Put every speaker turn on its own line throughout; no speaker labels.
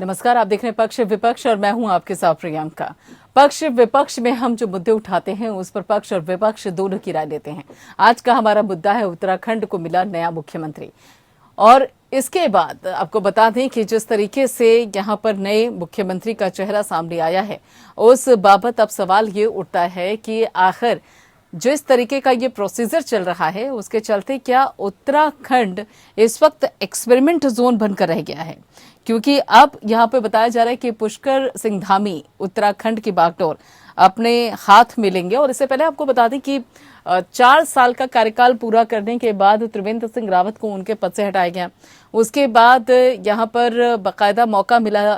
नमस्कार, आप देख रहे हैं पक्ष विपक्ष और मैं हूं आपके साथ प्रियंका। पक्ष विपक्ष में हम जो मुद्दे उठाते हैं उस पर पक्ष और विपक्ष दोनों की राय लेते हैं। आज का हमारा मुद्दा है उत्तराखंड को मिला नया मुख्यमंत्री। और इसके बाद आपको बता दें कि जिस तरीके से यहां पर नए मुख्यमंत्री का चेहरा सामने आया है, उस बाबत अब सवाल ये उठता है कि आखिर जिस तरीके का ये प्रोसीजर चल रहा है उसके चलते क्या उत्तराखंड इस वक्त एक्सपेरिमेंट जोन बनकर रह गया है। क्योंकि अब यहां पे बताया जा रहा है कि पुष्कर सिंह धामी उत्तराखंड की बागडोर अपने हाथ में लेंगे। और इससे पहले आपको बता दें कि 4 साल का कार्यकाल पूरा करने के बाद त्रिवेंद्र सिंह रावत को उनके पद से हटाया गया। उसके बाद यहां पर बाकायदा मौका मिला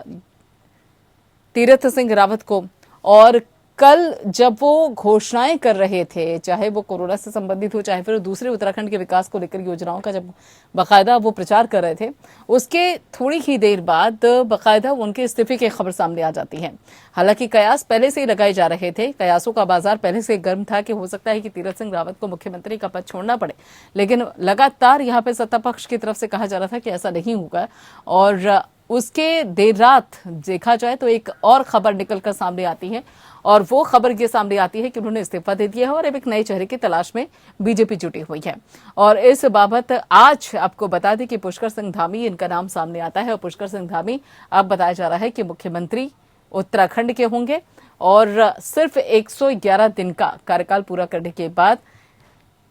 तीरथ सिंह रावत को। और कल जब वो घोषणाएं कर रहे थे, चाहे वो कोरोना से संबंधित हो चाहे फिर दूसरे उत्तराखंड के विकास को लेकर योजनाओं का जब बाकायदा वो प्रचार कर रहे थे, उसके थोड़ी ही देर बाद बाकायदा उनके इस्तीफे की खबर सामने आ जाती है। हालांकि कयास पहले से ही लगाए जा रहे थे, कयासों का बाजार पहले से गर्म था कि हो सकता है कि तीरथ सिंह रावत को मुख्यमंत्री का पद छोड़ना पड़े, लेकिन लगातार यहाँ पे सत्ता पक्ष की तरफ से कहा जा रहा था कि ऐसा नहीं होगा। और उसके देर रात देखा जाए तो एक और खबर निकलकर सामने आती है, और वो खबर ये सामने आती है कि उन्होंने इस्तीफा दे दिया है और अब एक नए चेहरे की तलाश में बीजेपी जुटी हुई है। और इस बाबत आज आपको बता दें कि पुष्कर सिंह धामी इनका नाम सामने आता है। और पुष्कर सिंह धामी अब बताया जा रहा है कि मुख्यमंत्री उत्तराखंड के होंगे। और सिर्फ 111 दिन का कार्यकाल पूरा करने के बाद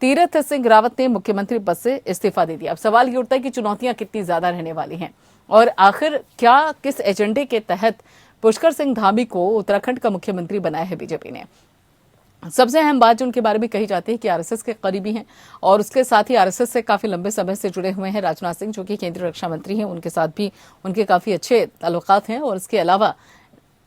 तीरथ सिंह रावत ने मुख्यमंत्री पद से इस्तीफा दे दिया। अब सवाल ये उठता है कि चुनौतियां कितनी ज्यादा रहने वाली हैं और आखिर क्या किस एजेंडे के तहत पुष्कर सिंह धामी को उत्तराखंड का मुख्यमंत्री बनाया है बीजेपी ने। सबसे अहम बात जो उनके बारे में कही जाती है कि आरएसएस के करीबी हैं और उसके साथ ही आरएसएस से काफी लंबे समय से जुड़े हुए हैं राजनाथ सिंह, जो कि केंद्रीय रक्षा मंत्री हैं। उनके साथ भी उनके काफी अच्छे ताल्लुकात हैं। और इसके अलावा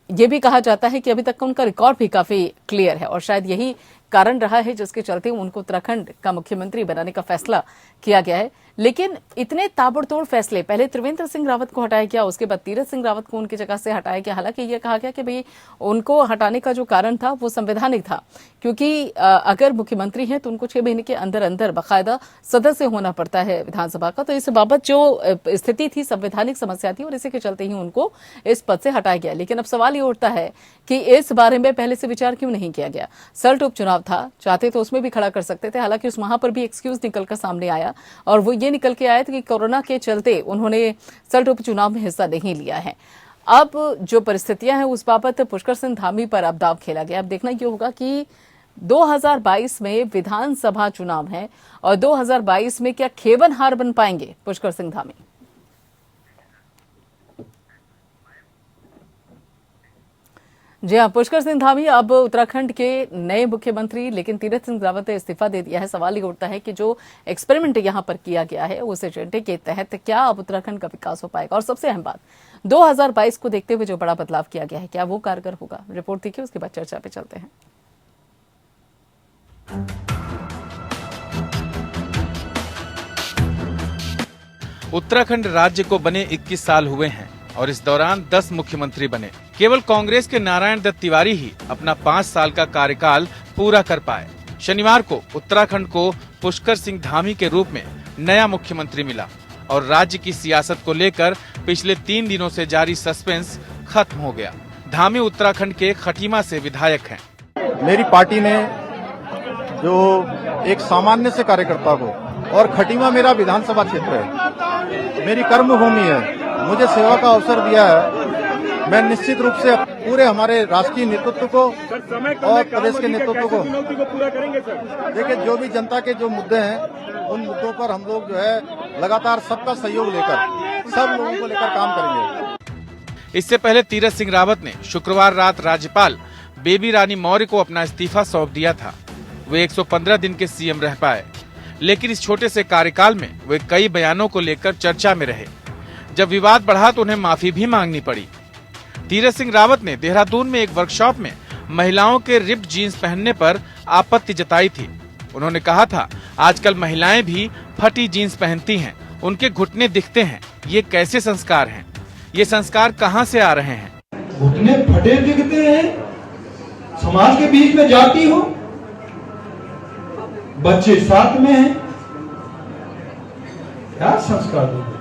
ये भी कहा जाता है कि अभी तक का उनका रिकॉर्ड भी काफी क्लियर है और शायद यही कारण रहा है जिसके चलते उनको उत्तराखंड का मुख्यमंत्री बनाने का फैसला किया गया है। लेकिन इतने ताबड़तोड़ फैसले, पहले त्रिवेंद्र सिंह रावत को हटाया गया, उसके बाद तीरथ सिंह रावत को उनकी जगह से हटाया गया। हालांकि यह कहा गया कि भाई उनको हटाने का जो कारण था वो संवैधानिक था, क्योंकि अगर मुख्यमंत्री हैं तो उनको 6 महीने के अंदर अंदर बाकायदा सदस्य होना पड़ता है विधानसभा का। तो इस बाबत जो स्थिति थी संवैधानिक समस्या थी और इसी के चलते ही उनको इस पद से हटाया गया। लेकिन अब सवाल ये उठता है कि इस बारे में पहले से विचार क्यों नहीं किया गया। सल्ट उपचुनाव था, चाहते तो उसमें भी खड़ा कर सकते थे। हालांकि उस वहां पर भी एक्सक्यूज निकलकर सामने आया और वो ये निकल के आया था कि कोरोना के चलते उन्होंने सल्ट उपचुनाव में हिस्सा नहीं लिया है। अब जो परिस्थितियां हैं उस बाबत पुष्कर सिंह धामी पर अब दाव खेला गया। अब देखना ये होगा कि 2022 में विधानसभा चुनाव है और 2022 में क्या खेवन हार बन पाएंगे पुष्कर सिंह धामी। जी हाँ, पुष्कर सिंह धामी अब उत्तराखंड के नए मुख्यमंत्री, लेकिन तीरथ सिंह रावत ने इस्तीफा दे दिया है। सवाल ये उठता है कि जो एक्सपेरिमेंट यहां पर किया गया है उस एजेंडे के तहत क्या अब उत्तराखंड का विकास हो पाएगा। और सबसे अहम बात 2022 को देखते हुए जो बड़ा बदलाव किया गया है, क्या वो कारगर होगा। रिपोर्ट देखिए, उसके बाद चर्चा पे चलते हैं।
उत्तराखंड राज्य को बने 21 साल हुए हैं और इस दौरान 10 मुख्यमंत्री बने। केवल कांग्रेस के नारायण दत्त तिवारी ही अपना 5 साल का कार्यकाल पूरा कर पाए। शनिवार को उत्तराखंड को पुष्कर सिंह धामी के रूप में नया मुख्यमंत्री मिला और राज्य की सियासत को लेकर पिछले 3 दिनों से जारी सस्पेंस खत्म हो गया। धामी उत्तराखंड के खटीमा से विधायक हैं।
मेरी पार्टी ने जो एक सामान्य से कार्यकर्ता को, और खटीमा मेरा विधानसभा क्षेत्र है, मेरी कर्मभूमि है, मुझे सेवा का अवसर दिया है। मैं निश्चित रूप से पूरे हमारे राष्ट्रीय नेतृत्व को और प्रदेश के नेतृत्व को देखिए, जो भी जनता के जो मुद्दे हैं उन मुद्दों पर हम लोग जो है लगातार सबका सहयोग लेकर, सब लोगों को लेकर काम करेंगे।
इससे पहले तीरथ सिंह रावत ने शुक्रवार रात राज्यपाल बेबी रानी मौर्य को अपना इस्तीफा सौंप दिया था। वे 115 दिन के सीएम रह पाए, लेकिन इस छोटे से कार्यकाल में वे कई बयानों को लेकर चर्चा में रहे। जब विवाद बढ़ा तो उन्हें माफी भी मांगनी पड़ी। तीरथ सिंह रावत ने देहरादून में एक वर्कशॉप में महिलाओं के रिप्ड जीन्स पहनने पर आपत्ति जताई थी। उन्होंने कहा था, आजकल महिलाएं भी फटी जीन्स पहनती हैं, उनके घुटने दिखते हैं, ये कैसे संस्कार हैं? ये संस्कार कहां से आ रहे हैं?
घुटने फटे दिखते हैं, समाज के बीच में जाती हो, बच्चे साथ में हैं, क्या संस्कार दोगे?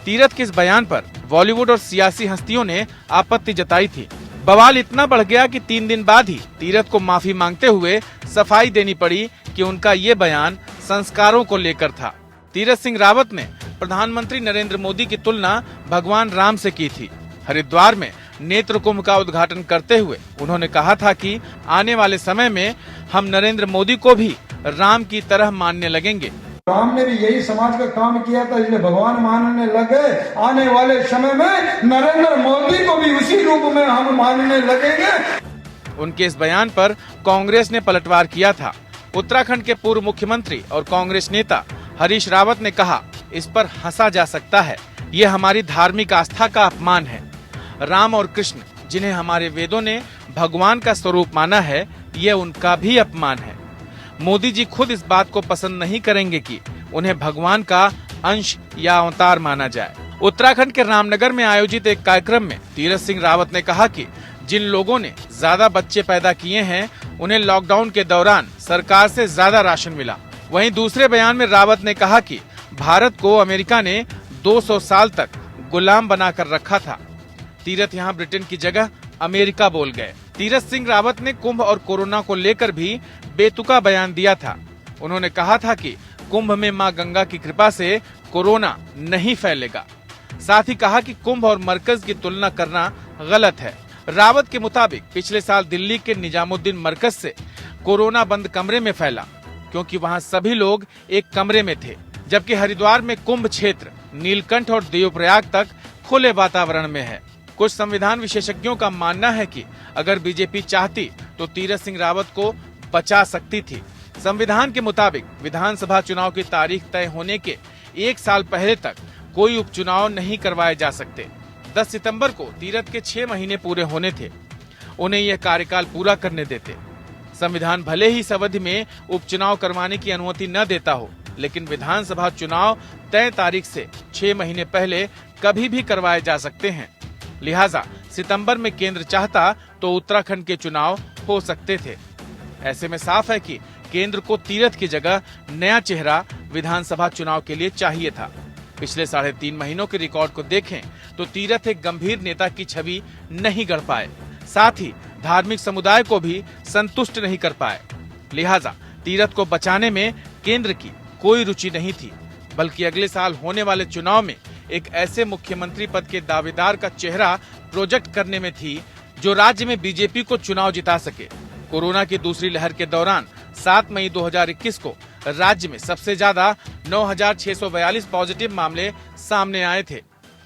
तीरथ के इस बयान पर बॉलीवुड और सियासी हस्तियों ने आपत्ति जताई थी। बवाल इतना बढ़ गया कि 3 दिन बाद ही तीरथ को माफी मांगते हुए सफाई देनी पड़ी कि उनका ये बयान संस्कारों को लेकर था। तीरथ सिंह रावत ने प्रधानमंत्री नरेंद्र मोदी की तुलना भगवान राम से की थी। हरिद्वार में नेत्र कुंभ का उद्घाटन करते हुए उन्होंने कहा था कि आने वाले समय में हम नरेंद्र मोदी को भी राम की तरह मानने लगेंगे।
राम ने भी यही समाज का काम किया था, इसलिए भगवान मानने लगे। आने वाले समय में नरेंद्र मोदी को भी उसी रूप में हम मानने लगेंगे।
उनके इस बयान पर कांग्रेस ने पलटवार किया था। उत्तराखंड के पूर्व मुख्यमंत्री और कांग्रेस नेता हरीश रावत ने कहा, इस पर हंसा जा सकता है, ये हमारी धार्मिक आस्था का अपमान है। राम और कृष्ण, जिन्हें हमारे वेदों ने भगवान का स्वरूप माना है, ये उनका भी अपमान है। मोदी जी खुद इस बात को पसंद नहीं करेंगे कि उन्हें भगवान का अंश या अवतार माना जाए। उत्तराखंड के रामनगर में आयोजित एक कार्यक्रम में तीरथ सिंह रावत ने कहा कि जिन लोगों ने ज्यादा बच्चे पैदा किए हैं, उन्हें लॉकडाउन के दौरान सरकार से ज्यादा राशन मिला। वहीं दूसरे बयान में रावत ने कहा कि भारत को अमेरिका ने 200 साल तक गुलाम बनाकर रखा था। तीरथ यहाँ ब्रिटेन की जगह अमेरिका बोल गए। तीरथ सिंह रावत ने कुंभ और कोरोना को लेकर भी बेतुका बयान दिया था। उन्होंने कहा था कि कुंभ में मां गंगा की कृपा से कोरोना नहीं फैलेगा। साथ ही कहा कि कुंभ और मरकज की तुलना करना गलत है। रावत के मुताबिक पिछले साल दिल्ली के निजामुद्दीन मरकज से कोरोना बंद कमरे में फैला, क्योंकि वहां सभी लोग एक कमरे में थे, जबकि हरिद्वार में कुंभ क्षेत्र नीलकंठ और देवप्रयाग तक खुले वातावरण में है। कुछ संविधान विशेषज्ञों का मानना है कि अगर बीजेपी चाहती तो तीरथ सिंह रावत को बचा सकती थी। संविधान के मुताबिक विधानसभा चुनाव की तारीख तय होने के 1 साल पहले तक कोई उपचुनाव नहीं करवाए जा सकते। 10 सितंबर को तीरथ के 6 महीने पूरे होने थे, उन्हें यह कार्यकाल पूरा करने देते। संविधान भले ही इस अवधि में उपचुनाव करवाने की अनुमति न देता हो, लेकिन विधानसभा चुनाव तय तारीख से 6 महीने पहले कभी भी करवाए जा सकते हैं। लिहाजा सितंबर में केंद्र चाहता तो उत्तराखंड के चुनाव हो सकते थे। ऐसे में साफ है कि केंद्र को तीरथ की जगह नया चेहरा विधानसभा चुनाव के लिए चाहिए था। पिछले 3.5 महीनों के रिकॉर्ड को देखें तो तीरथ एक गंभीर नेता की छवि नहीं गढ़ पाए, साथ ही धार्मिक समुदाय को भी संतुष्ट नहीं कर पाए। लिहाजा तीरथ को बचाने में केंद्र की कोई रुचि नहीं थी, बल्कि अगले साल होने वाले चुनाव में एक ऐसे मुख्यमंत्री पद के दावेदार का चेहरा प्रोजेक्ट करने में थी जो राज्य में बीजेपी को चुनाव जिता सके। कोरोना की दूसरी लहर के दौरान 7 मई 2021 को राज्य में सबसे ज्यादा 9,642 पॉजिटिव मामले सामने आए थे।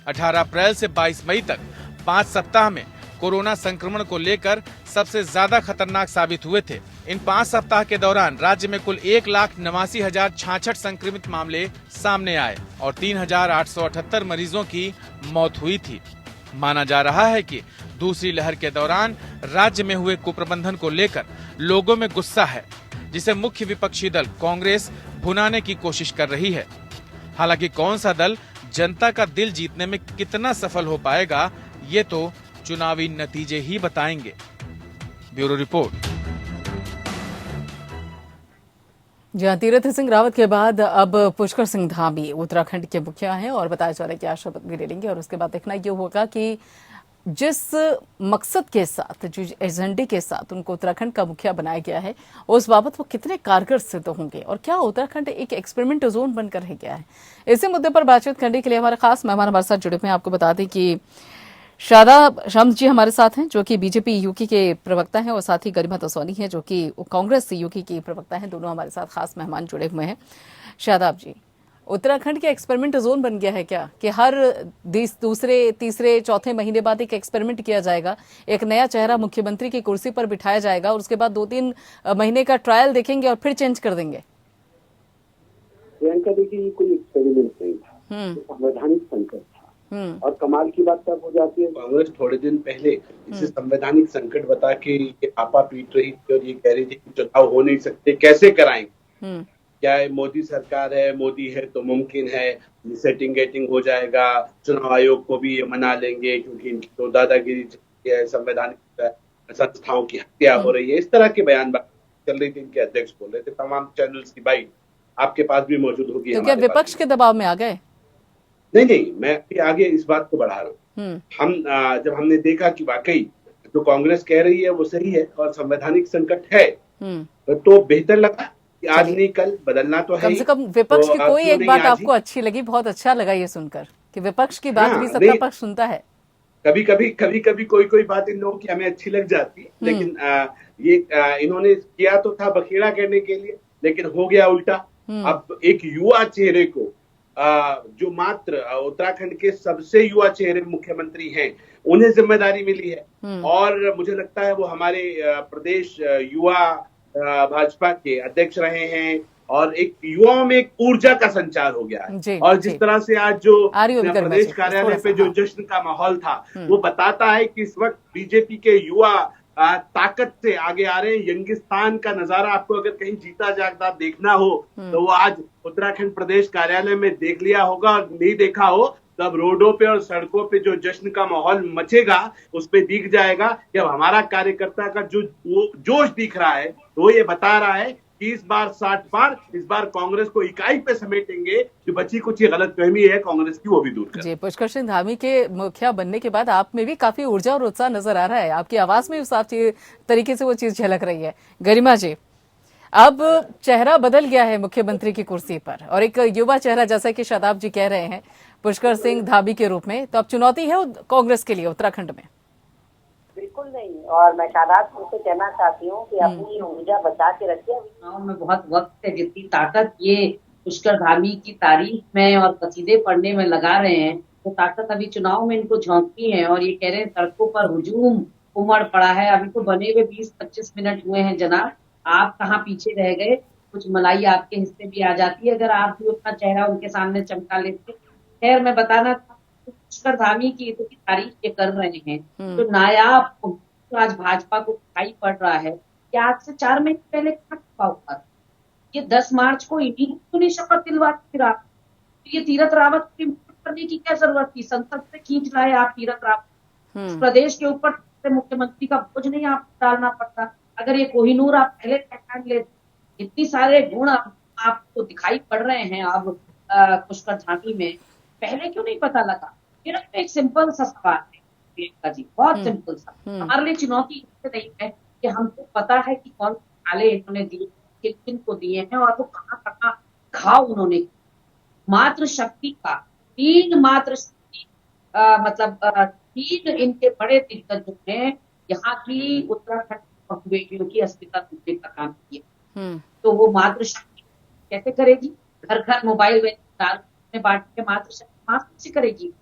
18 अप्रैल से 22 मई तक 5 सप्ताह में कोरोना संक्रमण को लेकर सबसे ज्यादा खतरनाक साबित हुए थे। इन 5 सप्ताह के दौरान राज्य में कुल 1,89,066 संक्रमित मामले सामने आए और 3,878 मरीजों की मौत हुई थी। माना जा रहा है कि दूसरी लहर के दौरान राज्य में हुए कुप्रबंधन को लेकर लोगों में गुस्सा है, जिसे मुख्य विपक्षी दल कांग्रेस भुनाने की कोशिश कर रही है। हालांकि कौन सा दल जनता का दिल जीतने में कितना सफल हो पाएगा, ये तो चुनावी नतीजे ही बताएंगे। Bureau report.
जहां तीरथ सिंह रावत के बाद अब पुष्कर सिंह धामी उत्तराखंड के मुखिया हैं और बताया जा रहा है कि आज शपथ भी ले लेंगे और उसके बाद देखना ये होगा कि जिस मकसद के साथ, जिस एजेंडे के साथ उनको उत्तराखंड का मुखिया बनाया गया है, उस बाबत वो कितने कारगर सिद्ध होंगे और क्या उत्तराखंड एक एक्सपेरिमेंट जोन बनकर रह गया है। इसी मुद्दे पर बातचीत करने के लिए हमारे खास मेहमान हमारे साथ जुड़े हुए हैं। आपको बता दें कि शादाब शम्स जी हमारे साथ हैं, जो कि बीजेपी यूकी के प्रवक्ता हैं, और साथ ही गरिमा दसौनी हैं, जो कि कांग्रेस यूकी की प्रवक्ता हैं। दोनों हमारे साथ खास मेहमान जुड़े हुए हैं। शादाब जी, उत्तराखंड के एक्सपेरिमेंट जोन बन गया है क्या कि हर दूसरे, तीसरे, चौथे महीने बाद एक एक्सपेरिमेंट किया जाएगा, एक नया चेहरा मुख्यमंत्री की कुर्सी पर बिठाया जाएगा और उसके बाद 2-3 महीने का ट्रायल देखेंगे और फिर चेंज कर देंगे?
प्रियंका, देखिए, ये कोई एक्सपेरिमेंट नहीं था, संवैधानिक संकट था। और कमाल की बात तब हो जाती है, कांग्रेस थोड़े दिन पहले इसे संवैधानिक संकट बता के ये आपा पीट रही थी और ये कह रही थी कि चुनाव हो नहीं सकते, कैसे कराएंगे, क्या मोदी सरकार है, मोदी है तो मुमकिन है, सेटिंग गेटिंग हो जाएगा, चुनाव आयोग को भी ये मना लेंगे क्योंकि इनकी तो दादागिरी है, संवैधानिक संस्थाओं की हत्या हो रही है। इस तरह के बयान चल रही थी, इनके अध्यक्ष बोल रहे थे। तमाम चैनल्स की बाइट आपके पास भी मौजूद होगी।
तो क्या विपक्ष के दबाव में आ गए?
नहीं, मैं अभी आगे इस बात को बढ़ा रहा हूँ। हम जब हमने देखा कि वाकई जो कांग्रेस कह रही है वो सही है और संवैधानिक संकट है, तो बेहतर लगा कि आज
चलिए।
नहीं कल बदलना तो है
कम
ही।
से कम विपक्ष
तो
की कोई
क्यों
एक
नहीं
बात
आज ही?
आपको अच्छी लगी, बहुत अच्छा लगा ये सुनकर कि विपक्ष की बात
हाँ,
भी सत्ता
नहीं,
पक्ष सुनता है।
कभी कोई बात इन लोगों की हमें अच्छी लग जाती है, लेकिन इन्होंने किया तो था बखेड़ा करने के लिए, लेकिन हो गया उल्टा। अब एक युवा चेहरे को जो मात्र उत्तराखंड के सबसे युवा चेहरे मुख्यमंत्री हैं, उन्हें जिम्मेदारी मिली है और मुझे लगता है वो हमारे प्रदेश युवा भाजपा के अध्यक्ष रहे हैं और एक युवाओं में एक ऊर्जा का संचार हो गया है। और जिस तरह से आज जो
आ रही हूँ अभी
प्रदेश
गर्मा जी,
कार्यालय
थोड़ा
पे
सा,
जो
हाँ।
जश्न का माहौल था वो बताता है कि इस वक्त बीजेपी के युवा ताकत से आगे आ रहे हैं। यंगिस्तान का नजारा आपको अगर कहीं जीता जागता देखना हो तो वो आज उत्तराखंड प्रदेश कार्यालय में देख लिया होगा, और नहीं देखा हो तो अब रोडों पे और सड़कों पे जो जश्न का माहौल मचेगा उस पे दिख जाएगा कि अब हमारा कार्यकर्ता का जो जोश दिख रहा है तो वो ये बता रहा है कि इस बार 60 पार, इस बार कांग्रेस को इकाई पे समेटेंगे। जो बची कुछ गलतफहमी है कांग्रेस की वो भी दूर कर।
जी, पुष्कर सिंह धामी के मुखिया बनने के बाद आप में भी काफी ऊर्जा और उत्साह नजर आ रहा है, आपकी आवाज में साफ तरीके से वो चीज झलक रही है। गरिमा जी, अब चेहरा बदल गया है मुख्यमंत्री की कुर्सी पर और एक युवा चेहरा, जैसा कि शादाब जी कह रहे हैं, पुष्कर सिंह धामी के रूप में, तो अब चुनौती है कांग्रेस के लिए उत्तराखंड में।
बिल्कुल नहीं, और मैं शादाब से कहना चाहती हूँ कि अपनी ऊर्जा बचा के रखिए।
चुनाव में बहुत वक्त है, जितनी ताकत ये पुष्कर धामी की तारीफ में और कसीदे पढ़ने में लगा रहे हैं, वो ताकत अभी चुनाव में इनको झोंकती है और ये कह रहे हैं सड़कों पर हुजूम उमड़ पड़ा है। अभी तो बने हुए 20-25 मिनट हुए हैं जनाब, आप कहाँ पीछे रह गए? कुछ मलाई आपके हिस्से भी आ जाती है अगर आप भी अपना चेहरा उनके सामने चमका लेते। खैर, मैं बताना पुष्कर धामी की तो तारीफ ये कर रहे हैं, तो नायाब तो आज भाजपा को दिखाई पड़ रहा है कि आज से 4 महीने पहले क्या हुआ होगा। ये 10 मार्च को इन्हीं को नहीं शपथ दिलवाती फिर आप, तो ये तीरथ रावत को रिमूव करने की क्या जरूरत थी? संसद से खींच लाए आप तीरथ रावत, प्रदेश के ऊपर मुख्यमंत्री का बोझ नहीं आपको डालना पड़ता। अगर ये कोहिनूर आप पहले पहचान लेते, इतनी सारे गुण आपको दिखाई पड़ रहे हैं अब पुष्कर धामी में, पहले क्यों नहीं पता लगा? ये एक सिंपल सा सवाल है प्रियंका जी, बहुत सिंपल सा। हमारे लिए चुनौती इससे नहीं है कि हमको पता है कि कौन खाले इन्होंने दिए, किन किन को दिए हैं और वो कहाँ कहाँ घाव उन्होंने। मात्र शक्ति का तीन इनके बड़े दिग्गज जो हैं यहाँ की उत्तराखंड बेटियों की अस्मिता टूटने का काम किया, तो वो मात्र शक्ति कैसे करेगी? घर घर मोबाइल में बांट के मात्र शक्ति कैसे करेगी?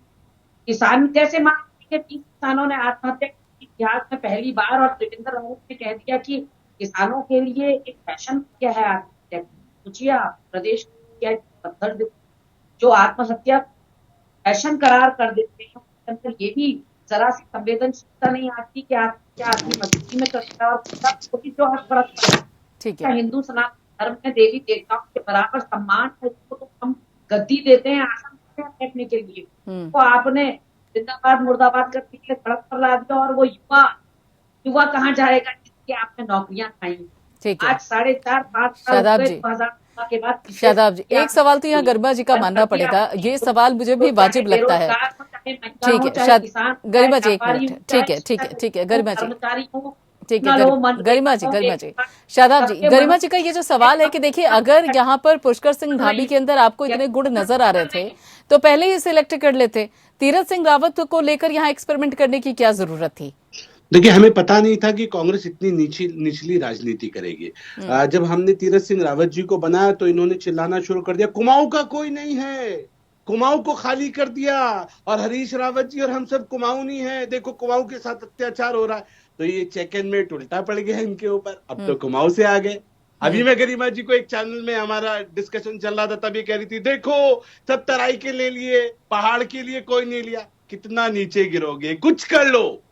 किसान कैसे मांगेंगे? 30 किसानों ने आत्महत्या की इतिहास में पहली बार, और त्रिवेंद्र रावत ने कह दिया कि किसानों के लिए एक फैशन क्या है आत्महत्या। सोचिए आप, प्रदेश क्या पत्थर जो आत्महत्या फैशन करार कर देते हैं, अंदर ये भी जरा सी संवेदनशीलता नहीं आती कि आत्महत्या आदमी मजबूरी में करता है और जो हक बरत। ठीक है, हिंदू सनातन धर्म में देवी देवताओं के बराबर सम्मान है, तो हम गद्दी देते हैं आसन बैठने के लिए, तो आपने जिंदाबाद मुर्दाबाद करने के लिए सड़क पर ला दिया, और वो युवा कहाँ जाएगा जिसकी आपने नौकरियां खाई?
ठीक है,
आज 4.5-5
शादाब जी,
के बाद
शादाब जी, एक सवाल तो यहाँ गरिमा जी का मानना पड़ेगा, ये सवाल मुझे भी वाजिब लगता है। ठीक है, गरिमा जी, एक मिनट, ठीक है गरिमा जी, ठीक है गरिमा जी, शादाब जी, गरिमा जी का ये जो सवाल है कि देखिए, अगर यहाँ पर पुष्कर सिंह धामी के अंदर आपको इतने गुण नजर आ रहे थे तो पहले ही सिलेक्ट कर लेते, तीरथ सिंह रावत को लेकर यहाँ एक्सपेरिमेंट करने की क्या जरूरत थी?
देखिए, हमें पता नहीं था कि कांग्रेस इतनी निचली राजनीति करेगी। जब हमने तीरथ सिंह रावत जी को बनाया तो इन्होंने चिल्लाना शुरू कर दिया, कुमाऊं का कोई नहीं है, कुमाऊं को खाली कर दिया, और हरीश रावत जी और हम सब कुमाऊं नहीं है, देखो कुमाऊं के साथ अत्याचार हो रहा है। तो ये चेक एंड मेट उल्टा पड़ गया इनके ऊपर, अब तो कुमाऊं से आ गए। अभी मैं गरिमा जी को एक चैनल में हमारा डिस्कशन चल रहा था, तभी कह रही थी देखो सब तराई के ले लिए, पहाड़ के लिए कोई नहीं लिया। कितना नीचे गिरोगे, कुछ कर लो,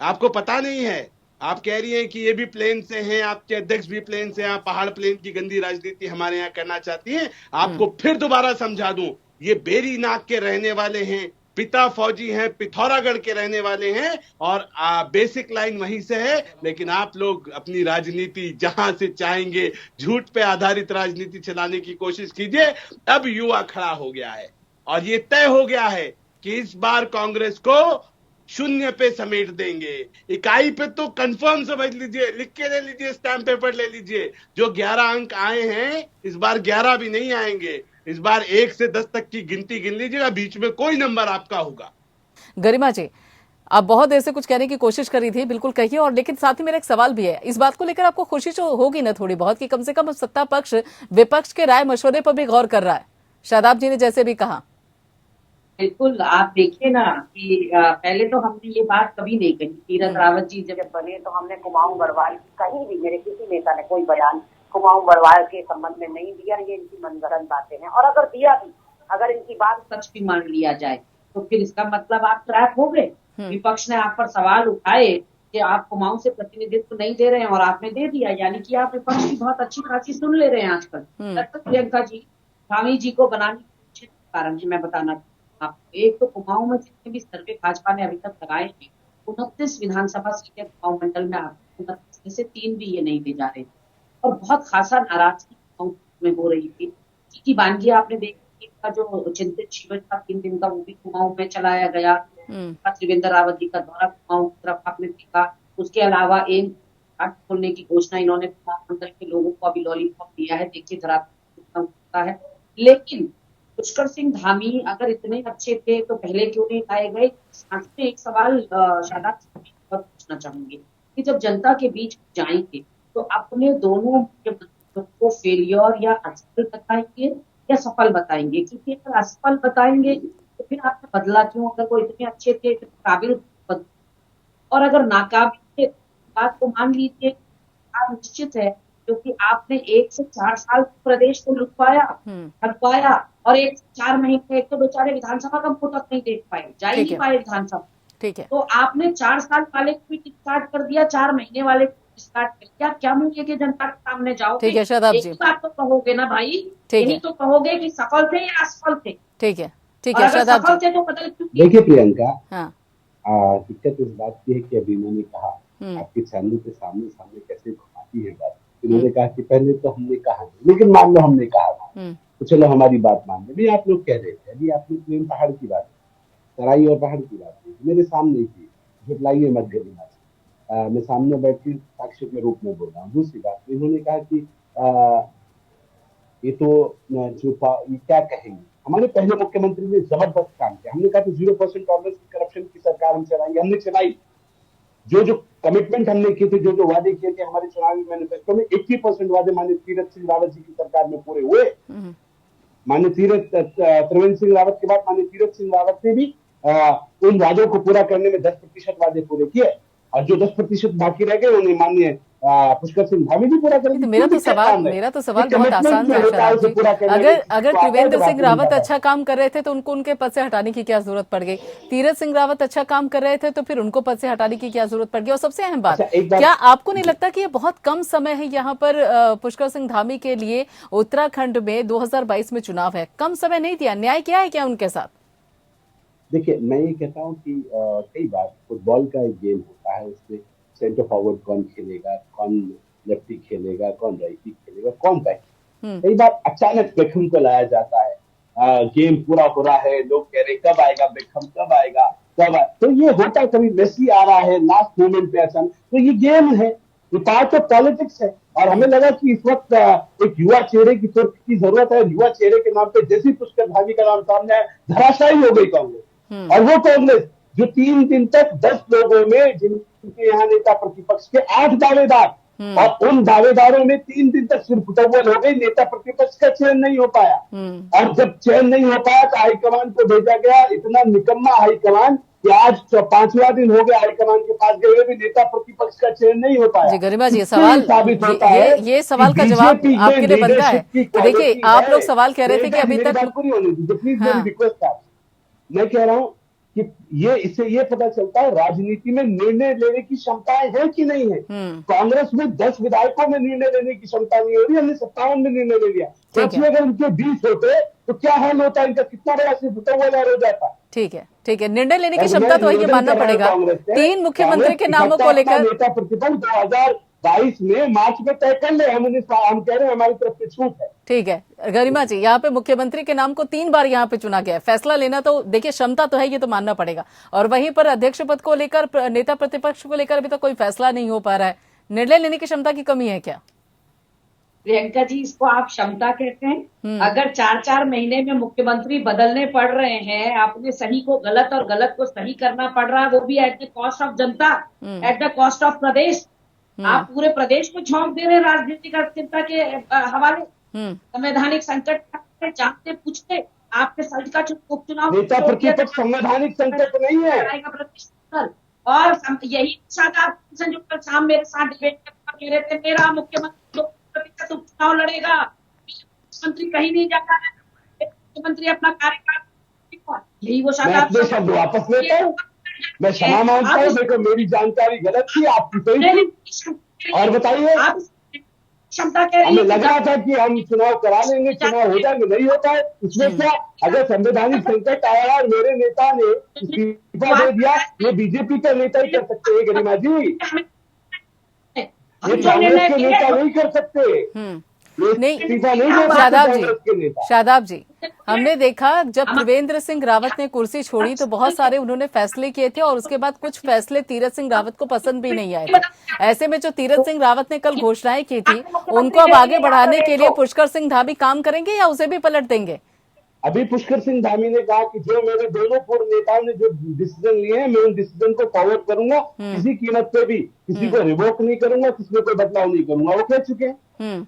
आपको पता नहीं है। आप कह रही हैं कि ये भी प्लेन से हैं, आपके अध्यक्ष भी प्लेन से हैं, पहाड़ प्लेन की गंदी राजनीति हमारे यहाँ करना चाहती हैं। आपको फिर दोबारा समझा दूं, ये बेरी नाग के रहने वाले हैं, पिता फौजी हैं, पिथौरागढ़ के रहने वाले हैं, और बेसिक लाइन वहीं से है। लेकिन आप लोग अपनी राजनीति जहां से चाहेंगे झूठ पे आधारित राजनीति चलाने की कोशिश कीजिए। अब युवा खड़ा हो गया है,
और ये तय हो गया है कि इस बार कांग्रेस को शून्य पे समेट देंगे। इकाई पे तो कंफर्म समझ लीजिए, लिख के ले लीजिए, स्टैम्प पेपर ले लीजिए। जो 11 अंक आए हैं इस बार 11 भी नहीं आएंगे, इस बार 1 से 10 तक की गिनती गिन लीजिएगा, बीच में कोई नंबर आपका होगा।
गरिमा जी, आप बहुत देर से कुछ कहने की कोशिश करी थी, बिल्कुल कहिए। और लेकिन साथ ही मेरा एक सवाल भी है, इस बात को लेकर आपको खुशी तो होगी ना थोड़ी बहुत कि कम से कम सत्ता पक्ष विपक्ष के राय मशवरे पर भी गौर कर रहा है, शादाब जी ने जैसे भी कहा।
बिल्कुल, आप देखिए ना कि पहले तो हमने ये बात कभी नहीं कही। तीरथ रावत जी जब
बने तो हमने कुमाऊं बरवाल की कहीं भी, मेरे किसी नेता ने कोई बयान कुमाऊं बरवाल के संबंध में नहीं दिया। ये इनकी मनगढ़ंत बातें हैं, और अगर दिया भी, अगर इनकी बात
सच भी मान लिया जाए तो फिर इसका मतलब आप ट्रैप हो गए। विपक्ष ने आप पर सवाल उठाए कि आप कुमाऊं से प्रतिनिधित्व नहीं दे रहे हैं और आपने दे दिया, यानी कि आप विपक्ष की बहुत अच्छी खासी सुन ले रहे हैं आजकल। प्रियंका जी, स्वामी जी को बनाने के कारण है, मैं बताना आपको। एक तो कुमाऊं में जितने भी सर्वे भाजपा ने अभी तक लगाए हैं, 29 विधानसभा सीटें कुमाऊं मंडल में आपको 29 में से 3 भी ये नहीं दे जा रहे थे, और बहुत खासा नाराजगी कुमाऊं में हो रही थी। की बानगी आपने देखी का जो चिंतित शिविर था 3 दिन का, वो भी कुमाऊं में चलाया गया। त्रिवेंद्र रावत जी का दौरा कुमाऊं की तरफ आपने देखा। उसके अलावा एम्स खोलने की घोषणा इन्होंने कुमाऊं मंडल के लोगों को अभी लॉलीपॉप दिया है, देखिए जरा होता है। लेकिन पुष्कर सिंह धामी अगर इतने अच्छे थे तो पहले क्यों नहीं लाए गए? साथ में एक सवाल शादाब पूछना चाहूंगी कि जब जनता के बीच जाएंगे तो अपने दोनों मुख्यमंत्रियों को फेलियर या असफल बताएंगे या सफल बताएंगे? क्योंकि अगर असफल बताएंगे तो फिर आपने बदला क्यों? अगर वो इतने अच्छे थे, इतने काबिल, और अगर नाकाबिल थे बात को मान लीजिए निश्चित है, क्योंकि आपने 1 से 4 साल प्रदेश को लुटवाया, हटवाया, और 1 से 4 महीने एक तो बेचारे विधानसभा का मुंह तक नहीं देख पाए, जा ही नहीं पाए विधानसभा।
ठीक है,
तो आपने 4 साल वाले को भी डिस्कार्ड कर दिया, 4 महीने वाले को डिस्कार्ड कर दिया। क्या मुंह लेके जनता के सामने जाओगे?
ठीक है शादाब जी,
बात तो कहोगे ना भाई,
ठीक
यही तो कहोगे कि सफल थे या असफल थे।
ठीक है, ठीक है शादाब
सफल
जी।
थे तो बदल क्यों?
देखिए प्रियंका,
हाँ,
दिक्कत इस बात की है कि अभी इन्होंने कहा, आपके चैनल के सामने सामने कैसे घुमाती है बात। इन्होंने कहा कि पहले तो हमने कहा नहीं, लेकिन मान लो हमने कहा था तो चलो हमारी बात मान लो। आप लोग कह रहे थे, अभी आपने प्लेन पहाड़ की बात, तराई और पहाड़ की बात की, मेरे सामने थी, झुटलाइए मत गरिमा। मैं सामने बैठ के साक्ष्य के रूप में बोल रहा हूँ। दूसरी बात, इन्होंने कहा कि ये तो ये क्या कहेंगे, हमारे पहले मुख्यमंत्री ने जबरदस्त काम किया। हमने कहा कि 0% टॉलरेंस करप्शन की सरकार हम चलाएंगे, हमने चलाई। जो कमिटमेंट हमने किए थे, जो वादे किए थे हमारे चुनावी मैनिफेस्टो में, 80% वादे माननीय तीरथ सिंह रावत जी की सरकार में पूरे हुए। माननीय त्रिवेंद्र सिंह रावत के बाद माननीय तीरथ सिंह रावत ने भी उन वादों को पूरा करने में 10% वादे पूरे किए, और जो 10% बाकी रह गए उन्हें माननीय पुष्कर सिंह धामी भी पूरा करेंगे।
मेरा तो सवाल बहुत आसान था शादाब जी। अगर त्रिवेंद्र सिंह रावत अच्छा काम कर रहे थे तो उनके पद से हटाने की क्या जरूरत पड़ गई? तीरथ सिंह रावत अच्छा काम कर रहे थे तो फिर उनको पद से हटाने की क्या जरूरत पड़ गई? और सबसे अहम बात, क्या आपको नहीं लगता कि ये बहुत कम समय है यहाँ पर पुष्कर सिंह धामी के लिए? उत्तराखंड में 2022 में चुनाव है, कम समय नहीं दिया, न्याय किया है क्या उनके साथ?
देखिए, मैं ये कहता हूँ कि कई बार फुटबॉल का एक गेम होता है, उसमें सेंटर फॉरवर्ड कौन खेलेगा, कौन लेफ्टी खेलेगा, कौन राइटी खेलेगा, कौन बैक। कई बार अचानक बेकहम को लाया जाता है, गेम पूरा हो रहा है, लोग कह रहे कब आएगा बेकहम, कब आएगा, तो ये होता है। कभी मेसी आ रहा है लास्ट मोमेंट पे अचानक, तो ये गेम है, ये पार्ट ऑफ पॉलिटिक्स है। और हमें लगा कि इस वक्त एक युवा चेहरे की जरूरत है। युवा चेहरे के नाम पे जैसे पुष्कर धामी का नाम सामने आया, धराशायी हो गई कांग्रेस। और वो कांग्रेस जो 3 दिन तक 10 लोगों में, जिनके यहाँ नेता प्रतिपक्ष के 8 दावेदार, और उन दावेदारों में 3 दिन तक सिर्फ फुटबॉल हो गई, नेता प्रतिपक्ष का चयन नहीं हो पाया। और जब चयन नहीं हो पाया तो हाईकमान को भेजा गया, इतना निकम्मा हाईकमान कि आज 5वां दिन हो गया हाईकमान के पास गए हुए भी नेता प्रतिपक्ष का चयन नहीं हो पाया।
जी गरिमा जी, सवाल ये सवाल का जवाब आपके लिए बनता है। देखिए, आप लोग सवाल कह रहे थे कि अभी तक
पूरी होनी थी, प्लीज मेरी रिक्वेस्ट था। मैं कह रहा हूं कि इससे ये पता चलता है राजनीति में निर्णय लेने की क्षमताएं हैं कि नहीं है। कांग्रेस में 10 विधायकों में निर्णय लेने की क्षमता नहीं हो रही, हमने 57 में निर्णय ले लिया। सोचिए अगर उनके 20 होते तो क्या हाल होता, इनका कितना बड़ा सिर्फ हो जाता।
ठीक है, निर्णय लेने की क्षमता तो ये मानना पड़ेगा। 3 मुख्यमंत्री के नामों को लेकर
नेता प्रतिपक्ष 2022 में मार्च में तय कर ले। हम कह रहे हैं हमारी तरफ से छूट है,
ठीक है गरिमा जी, यहाँ पे मुख्यमंत्री के नाम को 3 बार यहाँ पे चुना गया है। फैसला लेना तो देखिए क्षमता तो है, ये तो मानना पड़ेगा, और वहीं पर अध्यक्ष पद को लेकर, नेता प्रतिपक्ष को लेकर अभी तक कोई फैसला नहीं हो पा रहा है। निर्णय लेने की क्षमता की कमी है क्या?
प्रियंका जी, इसको आप क्षमता कहते हैं? अगर 4-4 महीने में मुख्यमंत्री बदलने पड़ रहे हैं, अपने सही को गलत और गलत को सही करना पड़ रहा है, वो भी at the cost of Janata, at the cost of प्रदेश। आप पूरे प्रदेश को झोंक दे रहे हैं राजनीतिक अस्थिरता के हवाले। संवैधानिक संकट जानते पूछते आपके सच का उपचुनाव
नेता प्रतिपक्ष संवैधानिक संकट नहीं है।
और यही साथ आप जो कल शाम मेरे साथ डिबेट कह रहे थे, मेरा मुख्यमंत्री 2% उपचुनाव लड़ेगा, मुख्यमंत्री कहीं नहीं जाता है, मुख्यमंत्री अपना कार्यकाल, यही वो साथ आप
शब्द वापस लेता हूँ। मैं क्षमा मांगता हूँ, देखो मेरी जानकारी गलत थी, आपकी सही थी। और बताइए,
आप क्षमता कह रही
हमें लग रहा था कि हम चुनाव करा लेंगे, चुनाव हो जाएंगे, नहीं होता है। इसमें क्या, अगर संवैधानिक संकट आया और मेरे नेता ने इस्तीफा दे दिया, ये बीजेपी का नेता ही कर सकते हैं गरिमा जी, ये कांग्रेस के नेता नहीं कर सकते।
नहीं शादाब जी, हमने देखा जब त्रिवेंद्र सिंह रावत ने कुर्सी छोड़ी तो बहुत सारे उन्होंने फैसले किए थे, और उसके बाद कुछ फैसले तीरथ सिंह रावत को पसंद भी नहीं आए थे। ऐसे में जो तीरथ सिंह रावत ने कल घोषणाएं की थी, उनको अब आगे बढ़ाने के लिए पुष्कर सिंह धामी काम करेंगे या उसे भी पलट देंगे?
अभी पुष्कर सिंह धामी ने कहा कि जो मेरे दोनों पूर्व नेताओं ने जो डिसीजन लिए हैं, मैं उन डिसीजन को फॉरवर्ड करूंगा, किसी कीमत पे भी, किसी को रिवोक नहीं करूंगा, किसी में कोई बदलाव नहीं करूंगा, वो कह चुके हैं।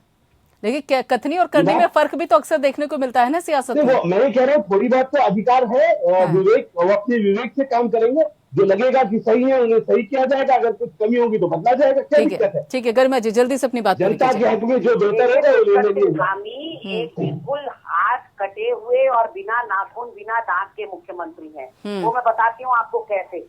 लेकिन कथनी और करनी में फर्क भी तो अक्सर देखने को मिलता है ना सियासत में।
मैं ये कह रहा हूँ, थोड़ी बात तो अधिकार है, विवेक, वो अपने विवेक से काम करेंगे, जो लगेगा कि सही है उन्हें सही किया जाएगा, अगर कुछ कमी होगी तो बदला जाएगा, क्या दिक्कत है?
ठीक है गरिमा जी, जल्दी से अपनी बात
जनता के हक में जो बेहतर है
एक बिल्कुल हाथ कटे हुए और बिना नाखून बिना दांत के मुख्यमंत्री हैं। वो मैं बताती हूँ आपको कैसे।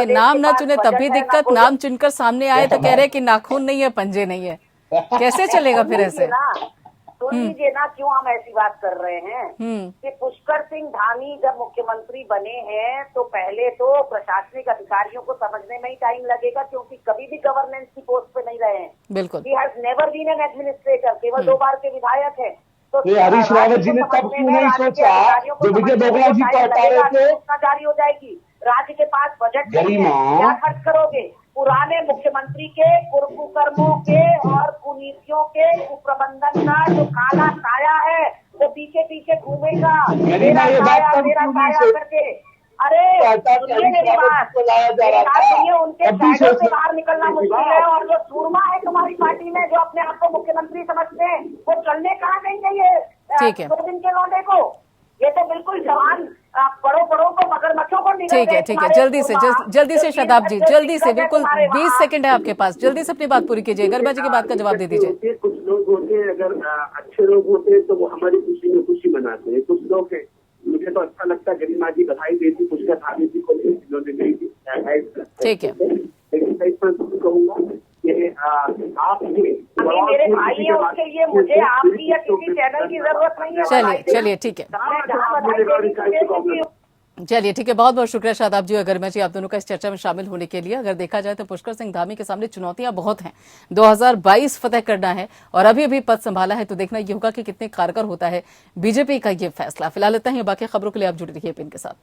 नाम ना चुने तब भी दिक्कत, नाम चुनकर सामने आए तो कह रहे कि नाखून नहीं है, पंजे नहीं है, कैसे चलेगा फिर ऐसे?
सुन लीजिए ना, क्यों हम ऐसी बात कर रहे हैं कि पुष्कर सिंह धामी जब मुख्यमंत्री बने हैं तो पहले तो प्रशासनिक अधिकारियों को समझने में ही टाइम लगेगा, क्योंकि कभी भी गवर्नेंस की पोस्ट पे नहीं रहे हैं।
बिल्कुल,
he has never been an administrator, केवल 2 बार के विधायक है। तो
हरीश रावत जी ने तब क्यों नहीं सोचा, जो विजय बघेल जी को हटा रहे थे,
सूचना जारी हो जाएगी, राज्य के पास बजट नहीं है, क्या खर्च करोगे? पुराने मुख्यमंत्री के कुकर्मों के और कुनीतियों के कुप्रबंधन का जो काला साया है वो पीछे पीछे घूमेगा, मेरा साया करके। अरे सुनिए मेरी बात, उनके शैडो से बाहर निकलना मुश्किल है, और जो सूरमा है तुम्हारी पार्टी में, जो अपने आप को मुख्यमंत्री समझते हैं, वो चलने कहाँ देंगे ये 2 दिन के लौंडे को? ये तो बिल्कुल जवान पड़ो को मगरमच्छों को निकल।
ठीक है, जल्दी से शादाब जी, जल्दी से, बिल्कुल 20 सेकंड है आपके पास, जल्दी से अपनी बात पूरी कीजिए। गरिमा जी की बात का जवाब दे दीजिए।
कुछ लोग होते हैं, अगर अच्छे लोग होते हैं तो वो हमारी खुशी में खुशी मनाते हैं। कुछ लोग हैं, मुझे तो अच्छा लगता है, गरिमा जी बधाई देती पुष्कर धामी जी को, जिन्होंने नहीं दी।
ठीक है,
लेकिन मैं कहूँगा आप
मेरे भाई हैं, उसके लिए मुझे आपकी या किसी चैनल की जरूरत नहीं है।
चलिए ठीक है, बहुत बहुत शुक्रिया शादाब जी और गरिमा जी, आप दोनों का इस चर्चा में शामिल होने के लिए। अगर देखा जाए तो पुष्कर सिंह धामी के सामने चुनौतियां बहुत हैं, 2022 फतेह करना है और अभी पद संभाला है, तो देखना ये होगा कि कितने कारगर होता है बीजेपी का ये फैसला। फिलहाल इतना ही, बाकी खबरों के लिए आप जुड़े रहिए पिन के साथ।